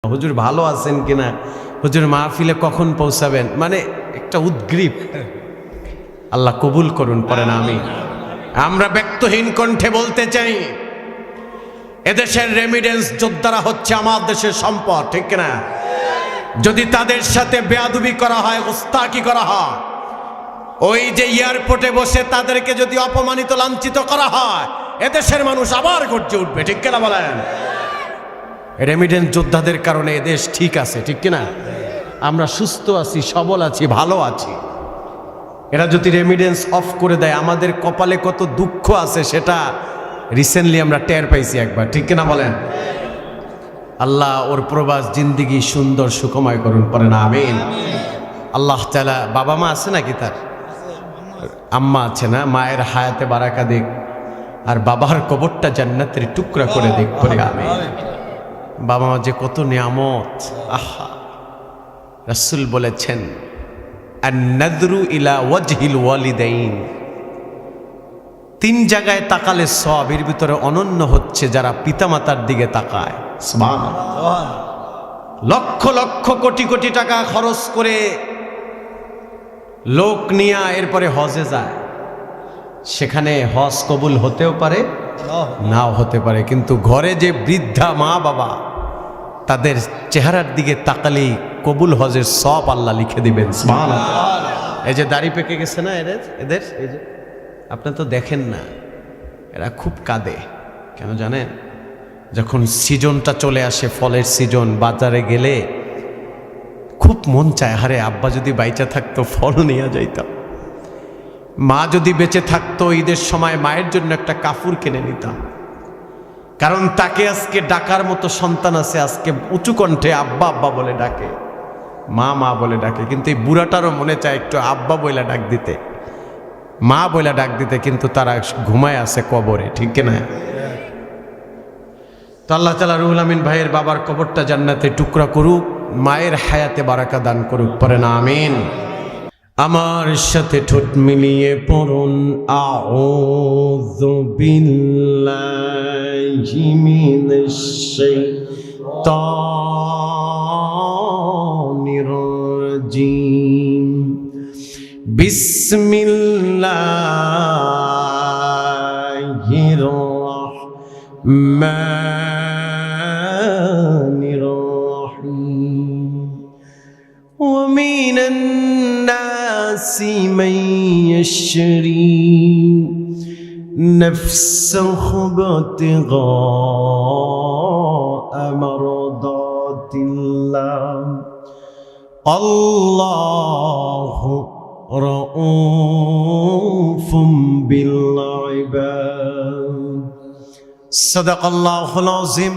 হুজুর ভালো আছেন কিনা, হুজুর মাহফিলে কখন পৌঁছাবেন, মানে একটা উদ্গ্রীব। আল্লাহ কবুল করুন, পড়েন আমিন। আমরা ব্যক্তহীন কণ্ঠে বলতে চাই, এদেশের রেমিডেন্স যোদ্ধারা হচ্ছে আমার দেশের সম্পদ, ঠিক কিনা? যদি তাদের সাথে বেয়াদবি করা হয়, গোস্তাকি করা হয়, ওই যে এয়ারপোর্টে বসে তাদেরকে যদি অপমানিত লাঞ্ছিত করা হয়, এদেশের মানুষ আবার গর্জে উঠবে, ঠিক কিনা বলেন? রেমিডেন্স যোদ্ধাদের কারণে এদেশ ঠিক আছে, ঠিক কিনা? আমরা সুস্থ আছি, সবল আছি, ভালো আছি। এরা যদি রেমিডেন্স অফ করে দেয়, আমাদের কপালে কত দুঃখ আছে সেটা রিসেন্টলি আমরা টের পাইছি একবার, ঠিক কিনা বলেন? আল্লাহ ওর প্রবাস জিন্দিগি সুন্দর সুখময় করুন, পড়েন আমিন। আল্লাহ তাআলা, বাবা মা আছে নাকি তার? আম্মা আছে না? মায়ের হায়াতে বারাকা দিক, আর বাবার কবরটা জান্নাতের টুকরা করে দিক, পড়ে আমিন। বাবা মা যে কত নিয়ামত, আহা! রাসূল বলেছেন, আন-নাযরু ইলা ওয়াজহিল ওয়ালিদাইন, তিন জায়গায় তাকালে সওয়াব, এর ভিতরে অনন্য হচ্ছে যারা পিতামাতার দিকে তাকায়। সুবহানাল্লাহ। লক্ষ লক্ষ কোটি কোটি টাকা খরচ করে লোক নিয়ে এরপরে হজে যায়, সেখানে হজ কবুল হতেও পারে, নাও হতে পারে, কিন্তু ঘরে যে বৃদ্ধা মা বাবা, তাদের চেহারার দিকে তাকালেই কবুল হজের সওয়াব আল্লাহ লিখে দিবেন। সুবহানাল্লাহ। এই যে দাড়ি পেকে গেছে না এদের, এই যে আপনি তো দেখেন না, এরা খুব কাঁদে কেন জানেন? যখন সিজনটা চলে আসে, ফলের সিজন, বাজারে গেলে খুব মন চায়, আরে আব্বা যদি বাইচা থাকতো ফল নিয়ে যাইতাম, মা যদি বেঁচে থাকতো ঈদের সময় মায়ের জন্য একটা কাপড় কিনে নিতাম। কারণ তাকে আজকে ডাকার মতো সন্তান আছে, আজকে উঁচু কণ্ঠে আব্বা আব্বা বলে ডাকে, মা মা বলে ডাকে, কিন্তু এই বুড়াটারও মনে চায় একটু আব্বা বইলা ডাক দিতে, মা বইলা ডাক দিতে, কিন্তু তারা ঘুমায় আছে কবরে, ঠিক কিনা? তো আল্লাহ তাআলা রুহুল আমিন ভাইয়ের বাবার কবরটা জান্নাতে টুকরা করুক, মায়ের হায়াতে বারাকা দান করুক, পড়েন আমিন। আমার সাথে ঠোঁট মিলিয়ে পড়ুন, আউযু বিল্লাহি মিনাশ শাইতানির রাজিম, বিসমিল্লাহির রাহমানির রাহিম। ওয়া মিনান নাসি মান ইয়াশরি নাফসাহু ইবতিগা মারদাতিল্লাহ, আল্লাহু রাউফুম বিল ইবাদ। সাদাকাল্লাহুল আযীম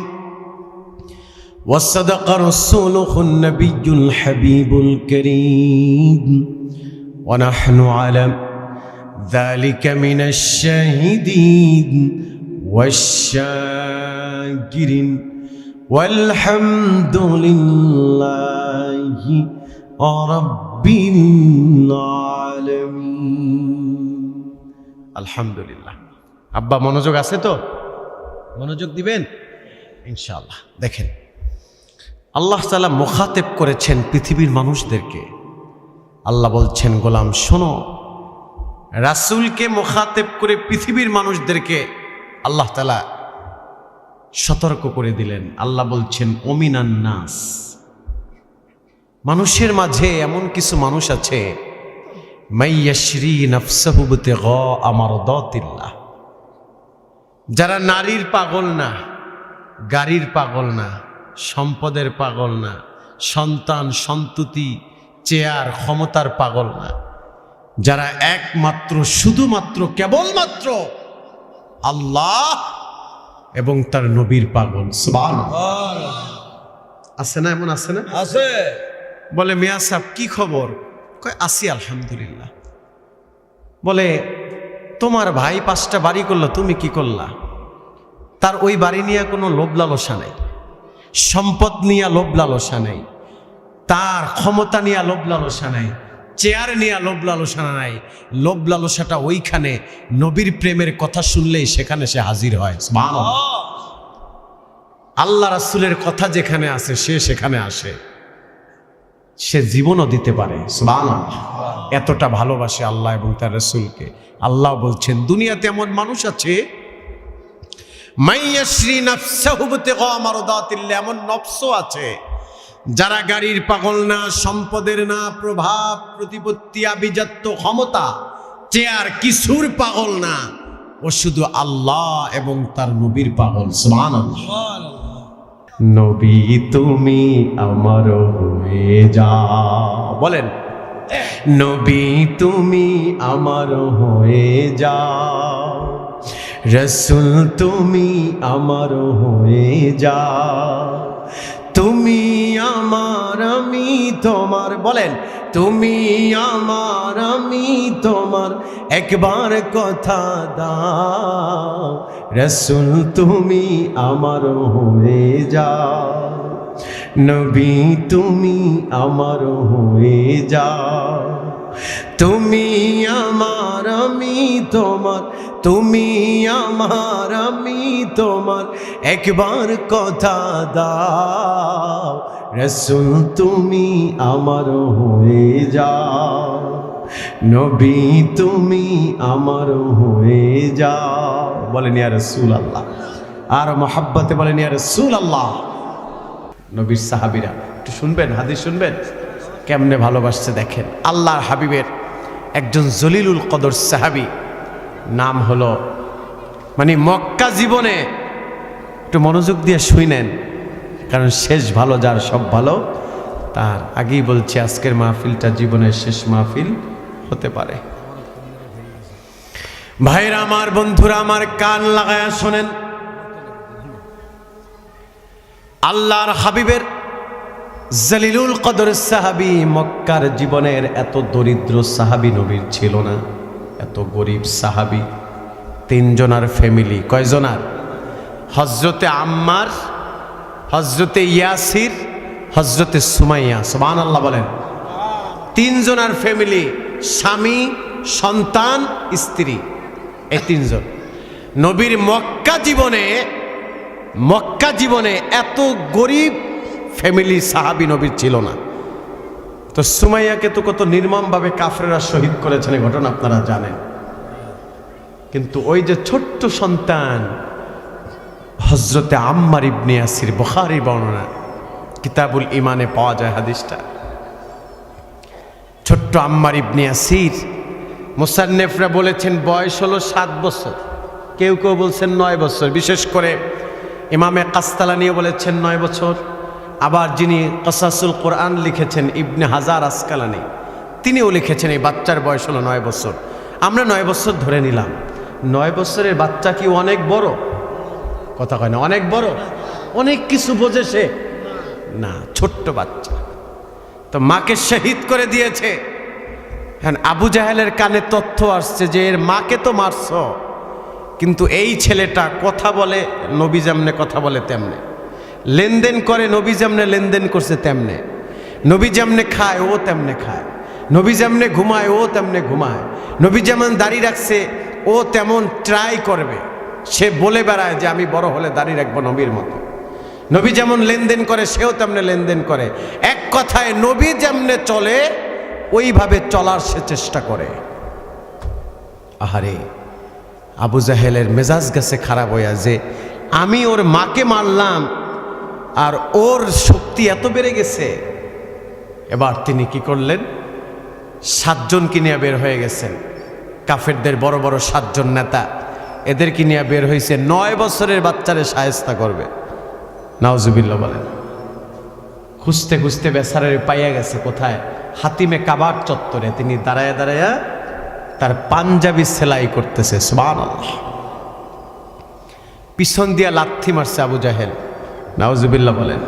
ওয়া সাদাকা রাসূলুহুন নাবিয়্যুল হাবিবুল কারীম ওয়া নাহনু আলা যালিকা মিনাশ শাহিদিন ওয়াশ শাকিরিন ওয়ালহামদুলিল্লাহি রাব্বিল আলামিন। আলহামদুলিল্লাহ। আব্বা মনোযোগ আছে তো? মনোযোগ দিবেন ইনশাআল্লাহ। দেখেন, আল্লাহ তাআলা মুখাতেব করেছেন পৃথিবীর মানুষদেরকে। আল্লাহ বলছেন, গোলাম শোনো, রাসূলকে মুখাতেব করে পৃথিবীর মানুষদেরকে আল্লাহ তাআলা সতর্ক করে দিলেন। আল্লাহ বলছেন, ওমিনান নাস, মানুষের মাঝে এমন কিছু মানুষ আছে, মাইয়াশরি নাফসাহু ইবতিগা মারদাতিল্লাহ, যারা নারীর পাগল না, গাড়ির পাগল না, সম্পদের পাগল না, সন্তান সন্ততি চেয়ার ক্ষমতার পাগল না, যারা একমাত্র শুধুমাত্র কেবলমাত্র আল্লাহ এবং তার নবীর পাগল। সুবহানাল্লাহ। আছে না? এমন আছে না? আছে। বলে, মিয়া সাহেব কি খবর? কয়, আছি আলহামদুলিল্লাহ। বলে, তোমার ভাই 5টা বাড়ি করলো, তুমি কি করলা? তার ওই বাড়ি নিয়ে কোনো লোভ লালসা নেই, সম্পদ নিয়ে লোভ লালসা নেই, তার ক্ষমতা নিয়ে লোভ লালসা নেই, চেয়ার নিয়ে লোভ লালসা নাই। লোভ লালসাটা ওইখানে নবীর প্রেমের কথা শুনলেই সেখানে সে হাজির হয়। সুবহানাল্লাহ। আল্লাহ রাসূলের কথা যেখানে আছে সে সেখানে আসে, সে জীবনও দিতে পারে। সুবহানাল্লাহ। এতটা ভালোবাসে আল্লাহ এবং তার রাসূলকে। আল্লাহ বলছেন দুনিয়াতে এমন মানুষ আছে মাইয়াশরি নাফসাহু বিতিগা মারদাতিল্লাহ, এমন নফসও আছে যারা গাড়ির পাগল না, সম্পদের না, প্রভাব প্রতিপত্তি আভিজাত্য ক্ষমতা চেয়ার কিছুর পাগল না, ও শুধু আল্লাহ এবং তার নবীর পাগল। সুবহানাল্লাহ। নবী তুমি আমার হয়ে যাও, বলেন নবী তুমি আমার হয়ে যাও, রাসূল তুমি আমার হয়ে যাও, তুমি আমার আমি তোমার, বলেন তুমি আমার আমি তোমার, একবার কথা দাও, রাসূল তুমি আমার হয়ে যাও, নবী তুমি আমার হয়ে যাও, তুমি আমার আমি তোমার, তুমি আমার আমি তোমার, একবার কথা দাও, রাসূল তুমি আমার হয়ে যাও, নবী তুমি আমার হয়ে যাও। বলেন ইয়া রাসূলুল্লাহ, আর মহব্বতে বলেন ইয়া রাসূলুল্লাহ। নবীর সাহাবীরা একটু শুনবেন, হাদিস শুনবেন কেমনে ভালোবাসছে দেখেন। আল্লাহর হাবিবের একজন জলিলুল কদর সাহাবী, নাম হলো, মানে মক্কা জীবনে, একটু মনোযোগ দিয়ে শুনেন, কারণ শেষ ভালো যার সব ভালো তার। আগেই বলছি আজকের মাহফিলটা জীবনের শেষ মাহফিল হতে পারে। ভাইরা আমার, বন্ধুরা আমার, কান লাগায়া শোনেন। আল্লাহর হাবিবের জলিলুল কদর সাহাবী, মক্কার জীবনের এত দরিদ্র সাহাবী নবীর ছিল না, এত গরিব সাহাবী। তিনজনার ফ্যামিলি, কয়জনার? হযরতে আম্মার, হযরতে ইয়াসির, হযরতে সুমাইয়া। সুবহানাল্লাহ বলেন। তিনজনার ফ্যামিলি, স্বামী, সন্তান, স্ত্রী, এই তিনজন। নবীর মক্কা জীবনে এত গরিব ফ্যামিলি সাহাবী নবীর ছিল না। তো সুমাইয়াকে তো কত নির্মমভাবে কাফেররা শহীদ করেছেন, এই ঘটনা আপনারা জানেন। কিন্তু ওই যে ছোট্ট সন্তান হযরতে আম্মার ইবনে ইয়াসির, বুখারীর বর্ণনা, কিতাবুল ঈমানে পাওয়া যায় হাদিসটা। ছোট্ট আম্মার ইবনে ইয়াসির, মুসান্নিফরা বলেছেন বয়স হলো 7 বছর, কেউ কেউ বলছেন 9 বছর, বিশেষ করে ইমামে কাস্তালানিও বলেছেন 9 বছর। আবার যিনি কসাসুল কোরআন লিখেছেন ইবনে হাজার আসকালানি, তিনিও লিখেছেন এই বাচ্চার বয়স হলো 9 বছর। আমরা 9 বছর ধরে নিলাম। 9 বছরের বাচ্চা কি অনেক বড়? কথা কয় না, অনেক বড়, অনেক কিছু বোঝে সে না, ছোট্ট বাচ্চা। তো মাকে শহীদ করে দিয়েছে। হ্যাঁ, আবু জাহেলের কানে তথ্য আসছে যে এর মাকে তো মারছ, কিন্তু এই ছেলেটা কথা বলে নবী যেমনে কথা বলে তেমনে, লেনদেন করে নবী যেমনে লেনদেন করছে তেমনে, নবী যেমনে খায় ও তেমনে খায়, নবী যেমনে ঘুমায় ও তেমনে ঘুমায়, নবী যেমন দাড়ি রাখছে ও তেমন ট্রাই করবে। সে বলে বেড়ায় যে আমি বড় হলে দাড়ি রাখবো নবীর মতো। নবী যেমন লেনদেন করে সেও তেমনে লেনদেন করে। এক কথায় নবী যেমনে চলে ওইভাবে চলার সে চেষ্টা করে। আহারে, আবু জাহেলের মেজাজ গেছে খারাপ হইয়া যে আমি ওর মাকে মারলাম আর ওর শক্তি এত বেড়ে গেছে। এবার তিনি কি করলেন? 7 জনকে নিয়ে বের হয়ে গেছেন, কাফেরদের বড় বড় 7 জন নেতা, এদেরকে নিয়ে বের হয়েছে 9 বছরের বাচ্চারে শায়েস্তা করবে। নাউজুবিল্লাহ বলেন। খুঁজতে খুঁজতে বেচারারে পাইয়া গেছে কোথায়? হাতিমে কাবার চত্বরে। তিনি দাঁড়ায়া দাঁড়ায়া তার পাঞ্জাবি সেলাই করতেছে। সুবহানাল্লাহ। পিছন দিয়া লাথি মারছে আবু জাহেল। নাউজুবিল্লাহ বলেন।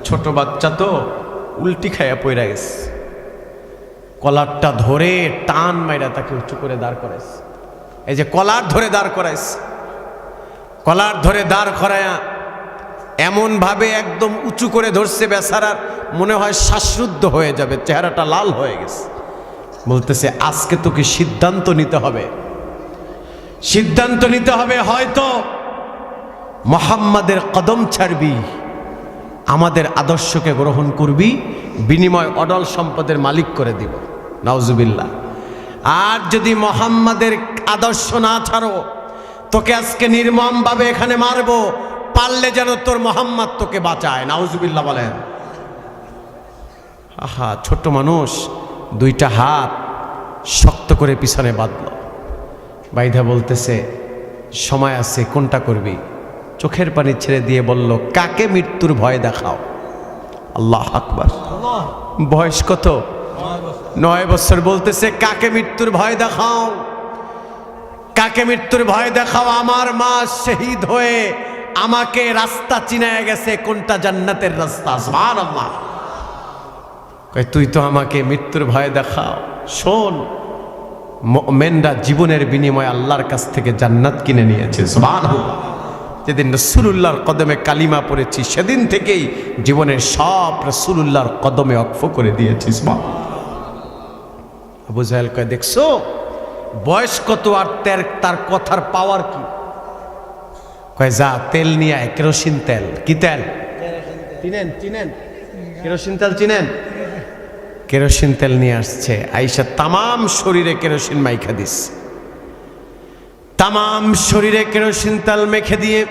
ছোট বাচ্চা তো উল্টি খাইয়া পইরা গেছে। কলারটা ধরে টান মাইরা তাকে উঁচু করে দাঁড় করাইছে। এই যে কলার ধরে দাঁড় করাইছে, কলার ধরে দাঁড় করায়া এমন ভাবে একদম উঁচু করে ধরছে, বেচারার মনে হয় শ্বাসরুদ্ধ হয়ে যাবে, চেহারাটা লাল হয়ে গেছে। বলতেছে আজকে তোকে সিদ্ধান্ত নিতে হবে, সিদ্ধান্ত নিতে হবে। হয়তো মুহাম্মাদের কদম ছাড়বি, আমাদের আদর্শকে গ্রহণ করবি, বিনিময় অডল সম্পদের মালিক করে দিব। নাউজুবিল্লাহ। আর যদি মুহাম্মাদের আদর্শ না ছাড়ো, তোকে আজকে নির্মমভাবে এখানে মারবো, পারলে যেন তোর মুহাম্মদ তোকে বাঁচায়। নাউজুবিল্লাহ বলেন। আহা, ছোট্ট মানুষ দুইটা হাত শক্ত করে পিছনে বাঁধল, বাইধা বলতেছে সময় আছে, কোনটা করবি? চোখের পানি ছেড়ে দিয়ে বলল, কাকে মৃত্যুর ভয় দেখাও? আল্লাহ আকবার। বয়স কত? 9 বছর। বলতেছে কাকে মৃত্যুর ভয় দেখাও, কাকে মৃত্যুর ভয় দেখাও? আমার মা শহীদ হয়ে আমাকে রাস্তা চিনায় গেছে, কোনটা জান্নাতের রাস্তা। সুবহানাল্লাহ। কয় তুই তো আমাকে মৃত্যুর ভয় দেখাও। শোন, মুমিনরা জীবনের বিনিময়ে আল্লাহর কাছ থেকে জান্নাত কিনে নিয়েছে। সুবহানাল্লাহ। যেদিন রাসূলুল্লাহর কদমে কালিমা পড়েছি, সেদিন থেকেই জীবনের সব রাসূলুল্লাহর কদমে ওয়াকফ করে দিয়েছি। সুবহানাল্লাহ। আবু জাহেল কয়, দেখছো বয়স কত আর তার কথার পাওয়ার কি? কয় যা তেল নিয়ে আয়, কেরোসিন তেল। কি তেল? চিনেন? কেরোসিন তেল চিনেন? কেরোসিন তেল নিয়ে আসছে। আয়েশা তামাম শরীরে কেরোসিন মাইখা দিস, তামাম শরীরে কেরোসিন তেল মেখে দিয়ে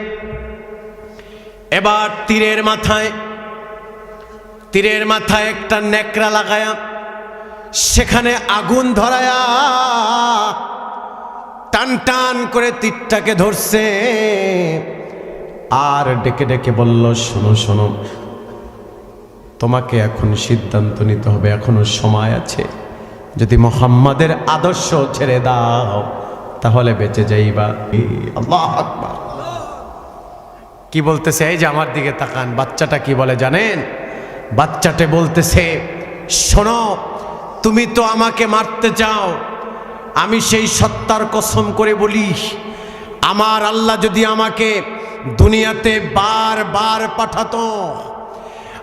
এবার তীরের মাথায় একটা নেকড়া লাগায়া সেখানে আগুন ধরায়া টান টান করে তীরটাকে ধরছে। আর ডেকে ডেকে বলল, শোনো শোনো, তোমাকে এখন সিদ্ধান্ত নিতে হবে, এখনো সময় আছে। যদি মুহাম্মাদের আদর্শ ছেড়ে দাও তাহলে বেঁচে যাইবা। আল্লাহু আকবার। কি বলতেছে? এই যে আমার দিকে তাকান, বাচ্চাটা কি বলে জানেন? বাচ্চাটা বলতেছে, শোনো, তুমি তো আমাকে মারতে চাও, আমি সেই সত্তার কসম করে বলি, আমার আল্লাহ যদি আমাকে দুনিয়াতে বারবার পাঠাতো,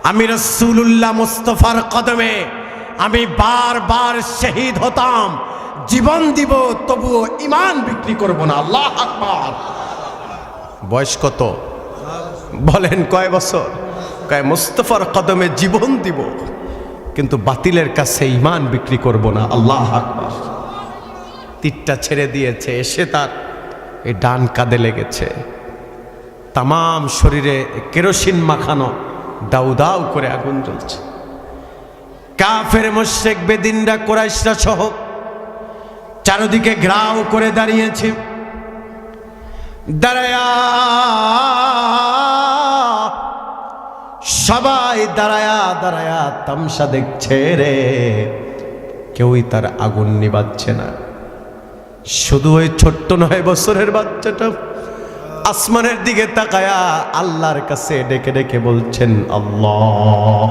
আমি রাসূলুল্লাহ মুস্তাফার কদমে আমি বারবার শহীদ হতাম, জীবন দিব, তবুও ঈমান বিক্রি করব না। আল্লাহু আকবার। বয়স কত? বলেন কয় বছর? কয় মুস্তাফার কদমে জীবন দিব, কিন্তু বাতিলের কাছে ঈমান বিক্রি করব না। আল্লাহু আকবার। তীরটা ছেড়ে দিয়েছে, এসে তার এই ডান কাঁধে লেগেছে। তামাম শরীরে কেরোসিন মাখানো, দাউ দাউ করে আগুন জ্বলছে। কাফের মুশরিক বেদিনরা কুরাইশরা সহ চারদিকে ঘেরাও করে দাঁড়িয়েছে। দাঁড়ায়া সবাই দাঁড়ায়া তামসা দেখছে রে, কেউই তার আগুন নিভাচ্ছে না। শুধু ওই ছোট্ট 9 বছরের বাচ্চাটা আসমানের দিকে তাকায়া আল্লাহর কাছে ডেকে ডেকে বলছেন, আল্লাহ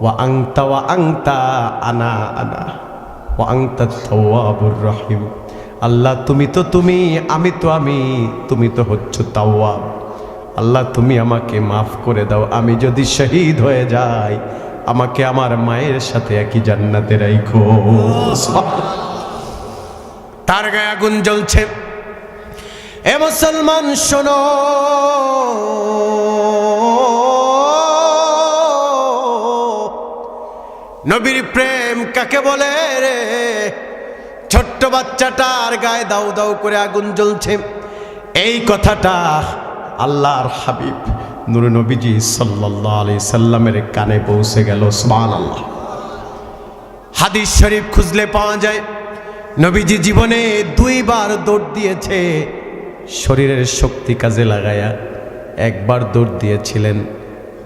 ওয়া আনতা আনা ওয়া আনতাত তাওয়াবুর রহিম। আল্লাহ তুমি তো তুমি, আমি তো আমি, তুমি তো হচ্ছ তাওয়াব। আল্লাহ তুমি আমাকে মাফ করে দাও, আমি যদি শহীদ হয়ে যাই আমাকে আমার মায়ের সাথে একই জান্নাতে রাখো। তার গায়ে আগুন জ্বলছে। এ মুসলমান শোনো, নবীর প্রেম কাকে বলে রে? ছোট্ট বাচ্চাটার গায়ে দাউ দাউ করে আগুন জ্বলছে। এই কথাটা আল্লাহর হাবিব নূর নবীজি সাল্লাল্লাহু আলাইহি সাল্লামের কানে পৌঁছে গেল। সুবহানাল্লাহ। হাদিস শরীফ খুঁজলে পাওয়া যায়, নবীজি জীবনে 2 বার দৌড় দিয়েছে শরীরের শক্তি কাজে লাগায়া। একবার দৌড় দিয়েছিলেন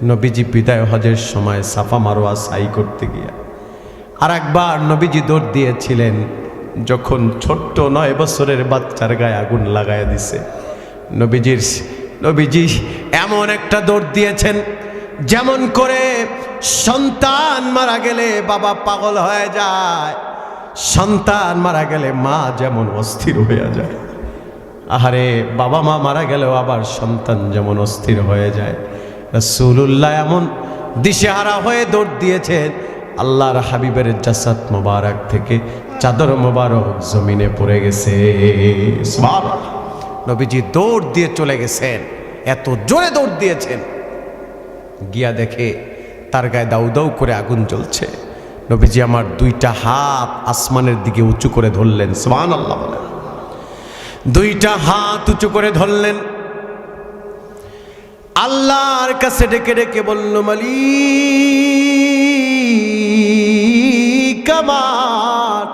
নবীজি বিদায় হজের সময় সাফা মারওয়া সাই করতে গিয়া। আর একবার নবীজি দৌড় দিয়েছিলেন যখন ছোট্ট 9 বছরের বাচ্চার গায়ে আগুন লাগায়া দিছে। নবীজি এমন একটা দৌড় দিয়েছেন যেমন করে সন্তান মারা গেলে বাবা পাগল হয়ে যায়, সন্তান মারা গেলে মা যেমন অস্থির হয়ে যায়। আহারে, বাবা মা মারা গেলেও আবার সন্তান যেমন অস্থির হয়ে যায়, রাসূলুল্লাহ এমন দিশেহারা হয়ে দৌড় দিয়েছেন, আল্লাহর হাবিবের জাসাদ মোবারক থেকে চাদর মোবারক জমিনে পড়ে গেছে। সুবহানাল্লাহ। নবীজি দৌড় দিয়ে চলে গেছেন। এত জোরে দৌড় দিয়েছেন, গিয়া দেখে তার গায়ে দাউ দাউ করে আগুন জ্বলছে। নবীজি আমার দুইটা হাত আসমানের দিকে উঁচু করে ধরলেন, সুবহানাল্লাহ বলেন। দুইটা হাত উঁচু করে ধরলেন, আল্লাহর কাছে ডেকে ডেকে বলল, মালিক আমার,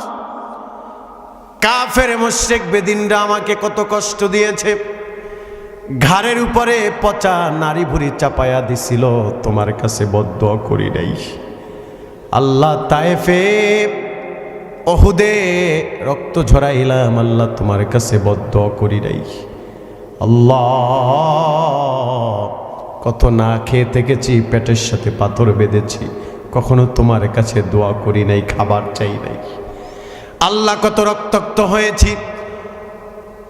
কাফের মুশরিক বেদিনরা আমাকে কত কষ্ট দিয়েছে, ঘাড়ের উপরে পচা নারী ভুঁড়ি চাপায়া দিছিল, তোমার কাছে বদদুয়া করি নাই। আল্লাহ তায়েফে ওহুদে রক্ত ঝরাইলাম, আল্লাহ তোমার কাছে বদদুয়া করি নাই। আল্লাহ কত না খেয়ে থেকেছি, পেটের সাথে পাথর বেঁধেছি, কখনো তোমার কাছে দোয়া করি নাই, খাবার চাই নাই। আল্লাহ কত রক্তাক্ত হয়েছি,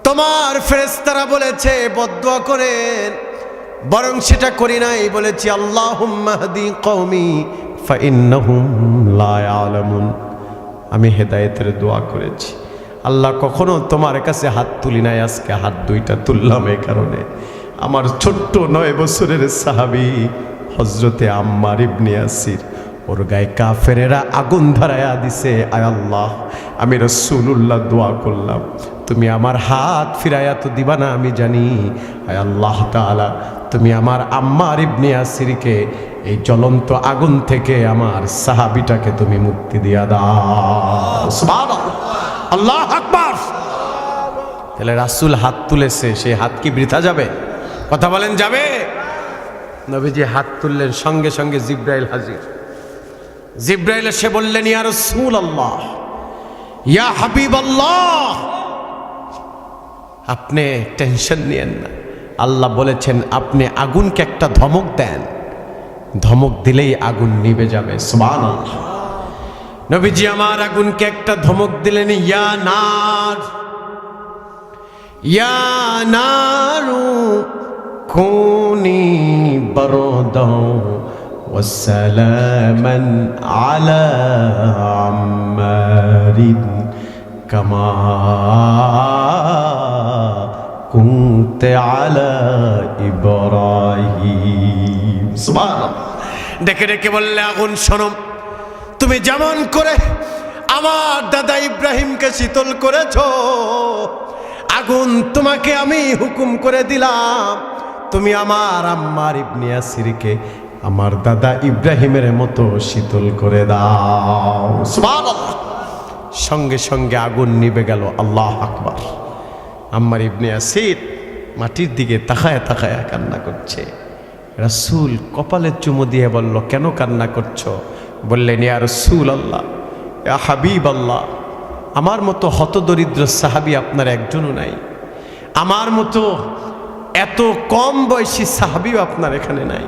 তোমার ফেরেশতারা বলেছে বদদুয়া করেন, বরং সেটা করি নাই, বলেছি আল্লাহুম্মা হদি কওমি ফাইন্নাহুম লা ইয়ালামুন, আমি হেদায়েতের দোয়া করেছি। আল্লাহ কখনো তোমার কাছে হাত তুলি নাই, আজকে হাত দুইটা তুললাম এই কারণে, আমার ছোট্ট 9 বছরের সাহাবী হযরতে আম্মার ইবনে ইয়াসির, ওর গায়ে কাফেরেরা আগুন ধরায়া দিছে। আয় আল্লাহ, আমি রাসূলুল্লাহ দোয়া করলাম, তুমি আমার হাত ফিরাইয়া তো দিবা না আমি জানি। আয় আল্লাহ তাআলা, তুমি আমার আম্মার ইবনে ইয়াসিরকে এই জ্বলন্ত আগুন থেকে আমার সাহাবীটাকে তুমি মুক্তি দিয়া দাও। সুবহানাল্লাহ, আল্লাহু আকবার। তাহলে রাসূল হাত তুলেছে, সেই হাত কি বৃথা যাবে? কথা বলেন, যাবে? নবীজি হাত তুললেন, সঙ্গে সঙ্গে জিবরাইল হাজির। জিবরাইল এসে বললেন, ইয়া রাসূলুল্লাহ, ইয়া হাবিবাল্লাহ, আপনি টেনশন নিয়েন না, আল্লাহ বলেছেন আপনি আগুনকে একটা ধমক দেন, ধমক দিলেই আগুন নিভে যাবে। সুবহানাল্লাহ। নবীজি আমার আগুনকে একটা ধমক দিলেন, ইয়া নার, ইয়া নারু কুনি বারদাও ওয়াসালামান আলা আম্মারিন কামা কুনতে আলা ইব্রাহিম। সুবহানাল্লাহ। ডেকে ডেকে বললে, আগুন শোনো, তুমি যেমন করে আমার দাদা ইব্রাহিমকে শীতল করেছো, আগুন তোমাকে আমি হুকুম করে দিলাম, তুমি আমার আম্মার ইবনে ইয়াসিরকে আমার দাদা ইব্রাহিমের মতো শীতল করে দাও। সুবহানাল্লাহ। সঙ্গে সঙ্গে আগুন নিভে গেল। আল্লাহু আকবার। আম্মার ইবনে ইয়াসির মাটির দিকে তাকায়া তাকায়া কান্না করছে। রাসূল কপালে চুমু দিয়ে বলল, কেন কান্না করছো? বললেন, ইয়া রাসূলুল্লাহ, ইয়া হাবিবাল্লাহ, আমার মতো হতদরিদ্র সাহাবী আপনার একজনও নাই, আমার মতো এত কম বয়সী সাহাবীও আপনার এখানে নাই।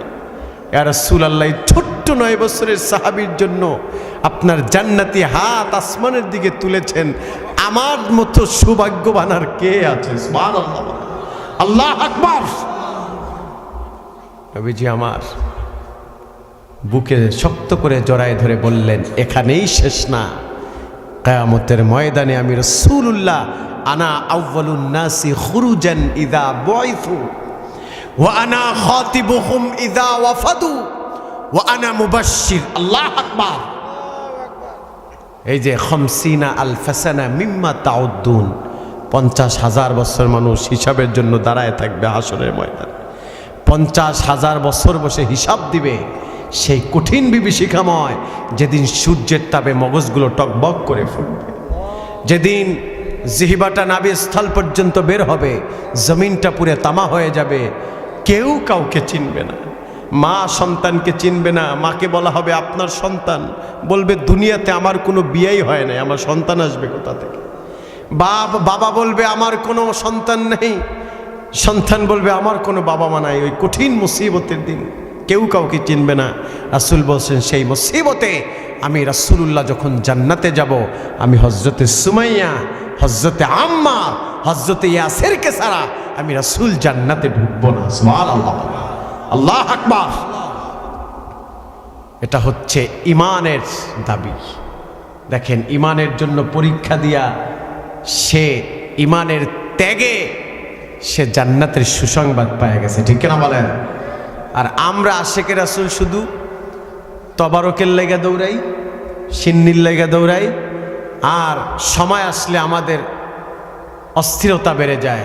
ইয়া রাসূলুল্লাহ, ছোট্ট 9 বছরের সাহাবীর জন্য আপনার জান্নাতি হাত আসমানের দিকে তুলেছেন, আমার মতো সৌভাগ্যবান আর কে আছে? সুবহানাল্লাহ, আল্লাহু আকবার। নবীজি আমার বুকে শক্ত করে জড়ায় ধরে বললেন, এখানেই শেষ না, কিয়ামতের ময়দানে আমি রাসূলুল্লাহ, আনা আউয়ালুন নাসি খুরুজান ইযা বুইথু ওয়া আনা খাতিবুহুম ইযা ওয়াফাদু ওয়া আনা মুবাশশির। আল্লাহু আকবার। এই যে 50 আলফ সানা মিম্মা তাউদ্দুন, 50,000 বছর মানুষ হিসাবের জন্য দাঁড়ায় থাকবে হাসরের ময়দানে, 50,000 বছর বসে হিসাব দিবে। সেই কঠিন বিভীষিকাময় যেদিন সূর্যের তাপে মগজগুলো টকবক করে ফুটবে, যেদিন জিহ্বাটা নাভি স্থল পর্যন্ত বের হবে, জমিনটা পুরে তামা হয়ে যাবে, কেউ কাউকে চিনবে না। মা সন্তানকে চিনবে না, মাকে বলা হবে আপনার সন্তান, বলবে দুনিয়াতে আমার কোনো বিয়েই হয় নাই, আমার সন্তান আসবে কোথা থেকে? বাবা বলবে আমার কোনো সন্তান নেই, সন্তান বলবে আমার কোনো বাবা মা নাই। ওই কঠিন মুসিবতের দিন কেউ কাউকে চিনবে না। রাসূল বলছেন, সেই মুসিবতে আমি রাসূলুল্লাহ যখন জান্নাতে যাব, আমি হযরতে সুমাইয়া, হযরতে আম্মার, হযরতে ইয়াসিরকে ছাড়া আমি রাসূল জান্নাতে ঢুকবো না। সুবহানাল্লাহ, আল্লাহু আকবার। এটা হচ্ছে ঈমানের দাবি। দেখেন, ঈমানের জন্য পরীক্ষা দিয়া সে ঈমানের ত্যাগে সে জান্নাতের সুসংবাদ পায় গেছে, ঠিক কিনা বলেন? আর আমরা আশেকের রাসূল শুধু তবারকের লেগে দৌড়াই, সিন্নির লেগে দৌড়াই, আর সময় আসলে আমাদের অস্থিরতা বেড়ে যায়।